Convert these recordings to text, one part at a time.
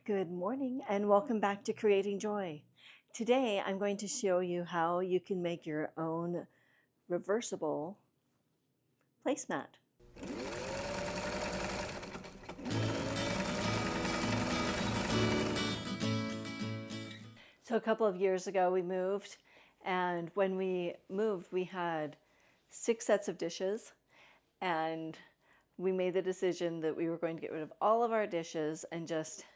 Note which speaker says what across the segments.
Speaker 1: Good morning and welcome back to Creating Joy. Today I'm going to show you how you can make your own reversible placemat. So a couple of years ago we moved, and when we moved we had 6 sets of dishes, and we made the decision that we were going to get rid of all of our dishes and just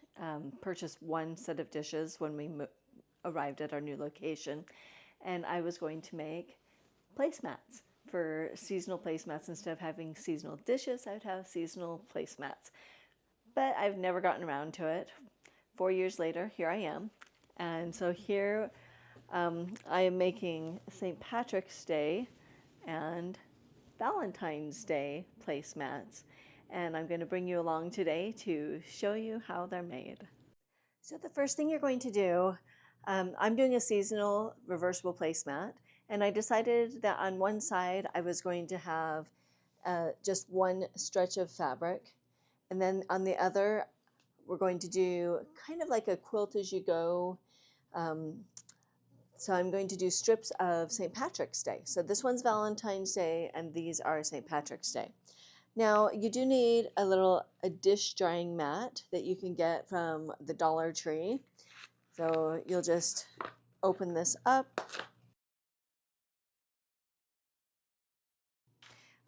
Speaker 1: purchase one set of dishes when we arrived at our new location. And I was going to make placemats for seasonal placemats. Instead of having seasonal dishes, I would have seasonal placemats. But I've never gotten around to it. 4 years later, here I am. And so here I am making St. Patrick's Day and Valentine's Day placemats, and I'm going to bring you along today to show you how they're made. So the first thing you're going to do, I'm doing a seasonal reversible placemat, and I decided that on one side I was going to have just one stretch of fabric, and then on the other we're going to do kind of like a quilt as you go. So I'm going to do strips of St. Patrick's Day. So this one's Valentine's Day and these are St. Patrick's Day. Now you do need a dish drying mat that you can get from the Dollar Tree. So you'll just open this up.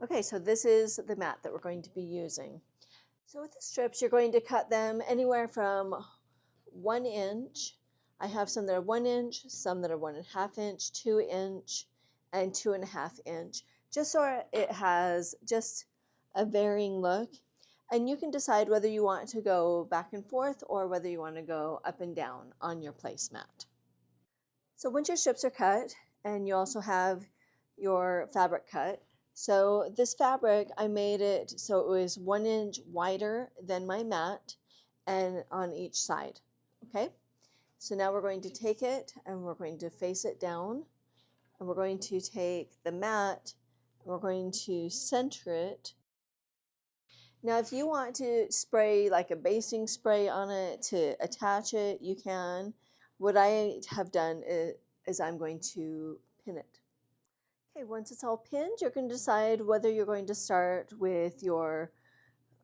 Speaker 1: Okay, so this is the mat that we're going to be using. So with the strips, you're going to cut them anywhere from 1 inch. I have some that are 1 inch, some that are 1.5 inch, 2 inch, and 2.5 inch, just so it has just a varying look. And you can decide whether you want to go back and forth or whether you want to go up and down on your placemat. So once your strips are cut, and you also have your fabric cut, so this fabric, I made it so it was 1 inch wider than my mat and on each side, okay? So now we're going to take it and we're going to face it down, and we're going to take the mat and we're going to center it. Now if you want to spray like a basting spray on it to attach it, you can. What I have done is I'm going to pin it. Okay, once it's all pinned, you can decide whether you're going to start with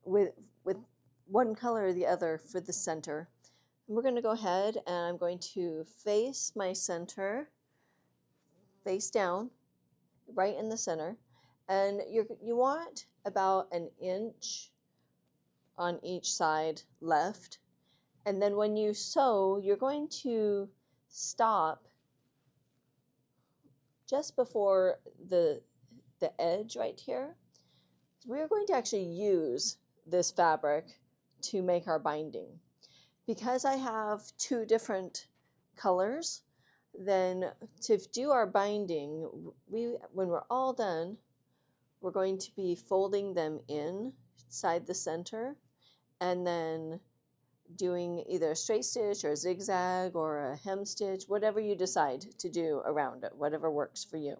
Speaker 1: with one color or the other for the center. We're going to go ahead and I'm going to face my center, face down, right in the center. And you want about 1 inch on each side left. And then when you sew, you're going to stop just before the edge right here. We're going to actually use this fabric to make our binding. Because I have 2 different colors, then to do our binding, when we're all done, we're going to be folding them inside the center and then doing either a straight stitch or a zigzag or a hem stitch, whatever you decide to do around it, whatever works for you.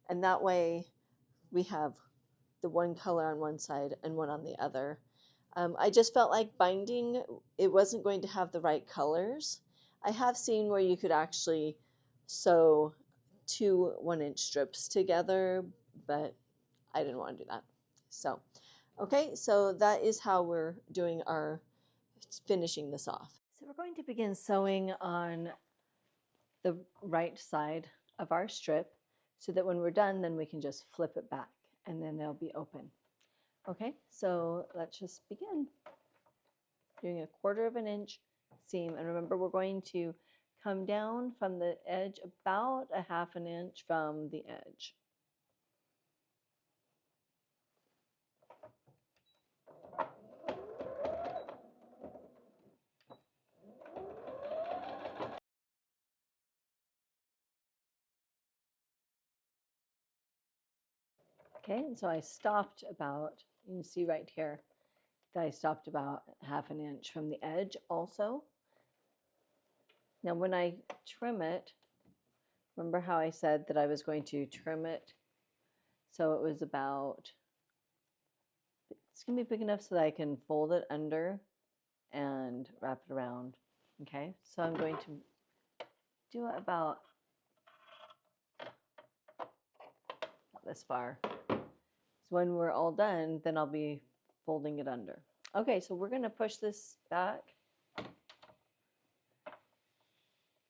Speaker 1: And that way we have the one color on one side and one on the other. I just felt like binding, it wasn't going to have the right colors. I have seen where you could actually sew 2 1-inch strips together, but I didn't want to do that. So, okay, so that is how we're doing our finishing this off. So we're going to begin sewing on the right side of our strip so that when we're done, then we can just flip it back and then they'll be open. Okay, so let's just begin. Doing a 1/4 of an inch seam, and remember we're going to come down from the edge about 1/2 inch from the edge. Okay, and so I stopped about, you can see right here that I stopped about 1/2 inch from the edge also. Now when I trim it, remember how I said that I was going to trim it? So it was about, it's going to be big enough so that I can fold it under and wrap it around. Okay, so I'm going to do it about this far. So when we're all done, then I'll be folding it under. Okay, so we're going to push this back.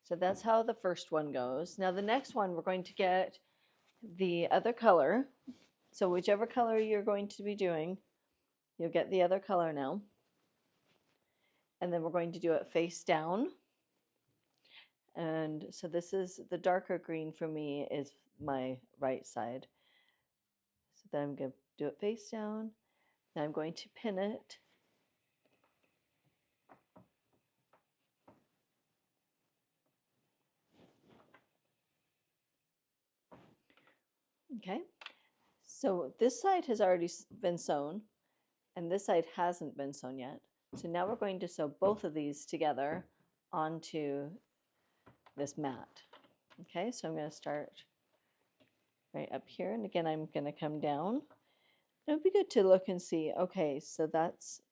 Speaker 1: So that's how the first one goes. Now the next one, we're going to get the other color. So whichever color you're going to be doing, you'll get the other color now. And then we're going to do it face down. And so this is the darker green for me is my right side. So then I'm going to do it face down. Now I'm going to pin it. Okay, so this side has already been sewn and this side hasn't been sewn yet. So now we're going to sew both of these together onto this mat. Okay, so I'm going to start right up here, and again I'm going to come down. It would be good to look and see, okay, so that's,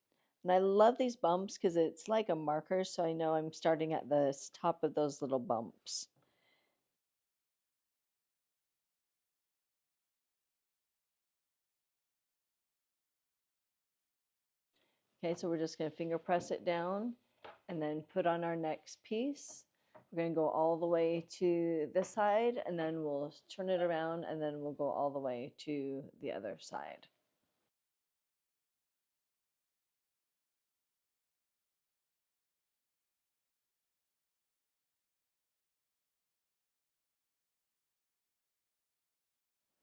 Speaker 1: and I love these bumps because it's like a marker, so I know I'm starting at the top of those little bumps. Okay, so we're just going to finger press it down and then put on our next piece. We're going to go all the way to this side, and then we'll turn it around, and then we'll go all the way to the other side.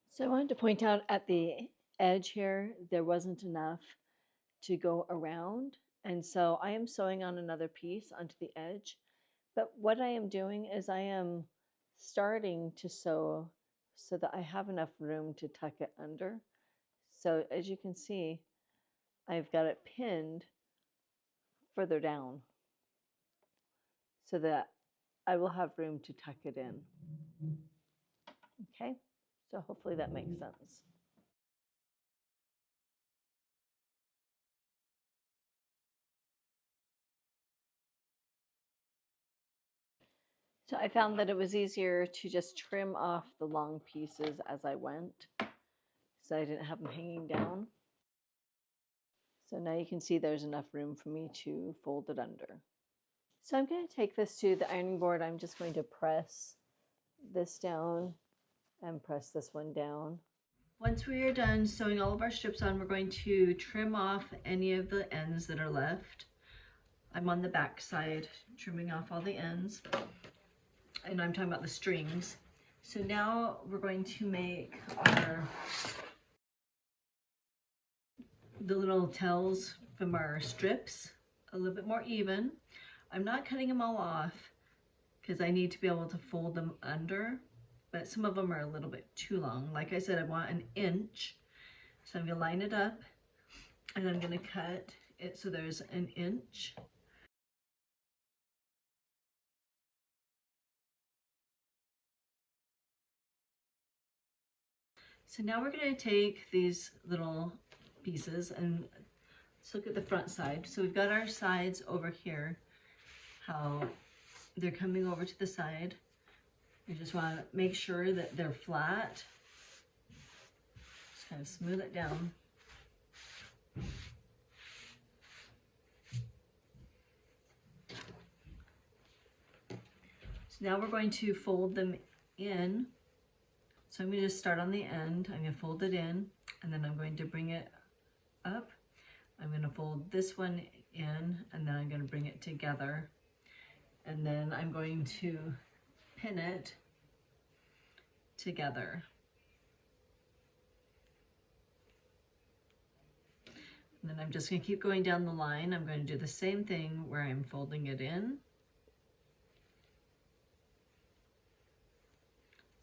Speaker 1: So I wanted to point out at the edge here, there wasn't enough to go around. And so I am sewing on another piece onto the edge. But what I am doing is I am starting to sew so that I have enough room to tuck it under. So as you can see, I've got it pinned further down so that I will have room to tuck it in. Okay, so hopefully that makes sense. So I found that it was easier to just trim off the long pieces as I went, so I didn't have them hanging down. So now you can see there's enough room for me to fold it under. So I'm going to take this to the ironing board. I'm just going to press this down and press this one down. Once we are done sewing all of our strips on, we're going to trim off any of the ends that are left. I'm on the back side, trimming off all the ends. And I'm talking about the strings. So now we're going to make the little tails from our strips a little bit more even. I'm not cutting them all off because I need to be able to fold them under, but some of them are a little bit too long. Like I said, I want an inch. So I'm gonna line it up and I'm gonna cut it so there's an inch. So now we're going to take these little pieces and let's look at the front side. So we've got our sides over here, how they're coming over to the side. You just want to make sure that they're flat. Just kind of smooth it down. So now we're going to fold them in. So I'm going to just start on the end. I'm going to fold it in, and then I'm going to bring it up. I'm going to fold this one in, and then I'm going to bring it together. And then I'm going to pin it together. And then I'm just going to keep going down the line. I'm going to do the same thing where I'm folding it in.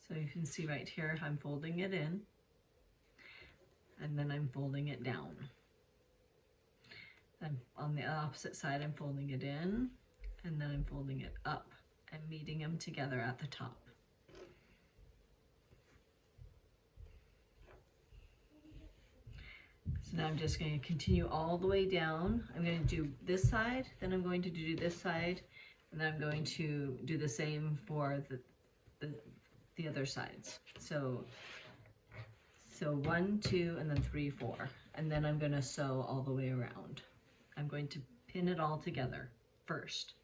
Speaker 1: So you can see right here, I'm folding it in, and then I'm folding it down. And on the opposite side, I'm folding it in, and then I'm folding it up and meeting them together at the top. So now I'm just going to continue all the way down. I'm going to do this side, then I'm going to do this side, and then I'm going to do the same for the other sides. So 1, 2, and then 3, 4. And then I'm going to sew all the way around. I'm going to pin it all together first.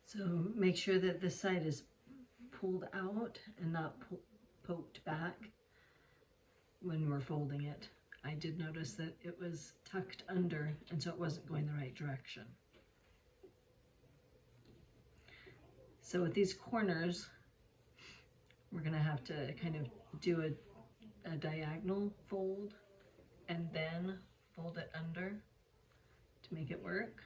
Speaker 1: So make sure that this side is pulled out and not poked back when we're folding it. I did notice that it was tucked under, and so it wasn't going the right direction. So with these corners, we're going to have to kind of do a diagonal fold and then fold it under to make it work.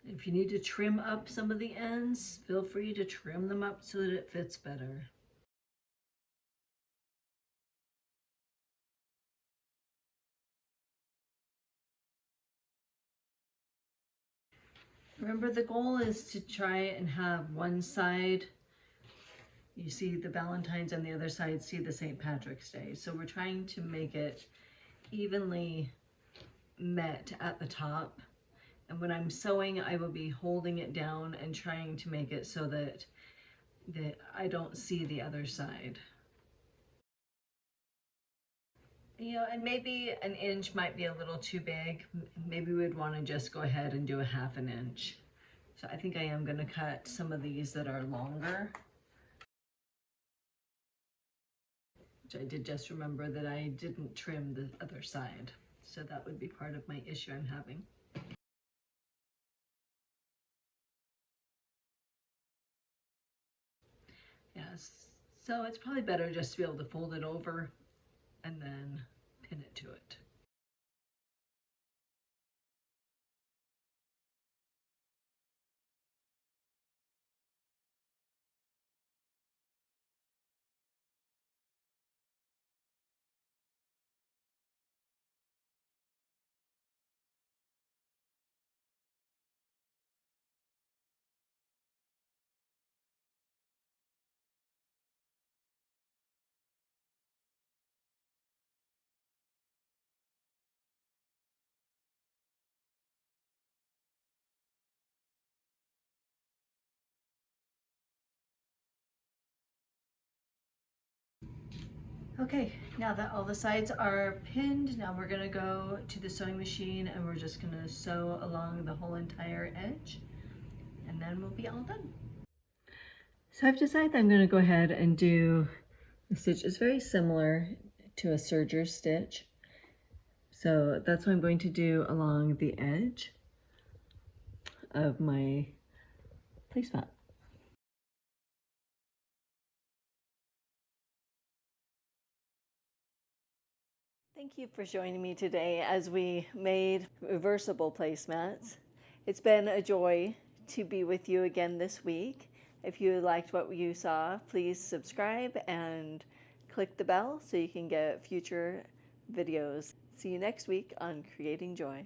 Speaker 1: If you need to trim up some of the ends, feel free to trim them up so that it fits better. Remember, the goal is to try and have one side, you see the Valentine's, and the other side see the St. Patrick's Day. So we're trying to make it evenly met at the top. And when I'm sewing, I will be holding it down and trying to make it so that I don't see the other side. You know, and maybe an inch might be a little too big. Maybe we'd want to just go ahead and do a 1/2 inch. So I think I am going to cut some of these that are longer. Which I did just remember that I didn't trim the other side. So that would be part of my issue I'm having. Yes, so it's probably better just to be able to fold it over and then pin it to it. Okay, now that all the sides are pinned, now we're gonna go to the sewing machine and we're just gonna sew along the whole entire edge, and then we'll be all done. So I've decided I'm gonna go ahead and do the stitch. It's very similar to a serger stitch. So that's what I'm going to do along the edge of my placemat. Thank you for joining me today as we made reversible placemats. It's been a joy to be with you again this week. If you liked what you saw, please subscribe and click the bell so you can get future videos. See you next week on Creating Joy.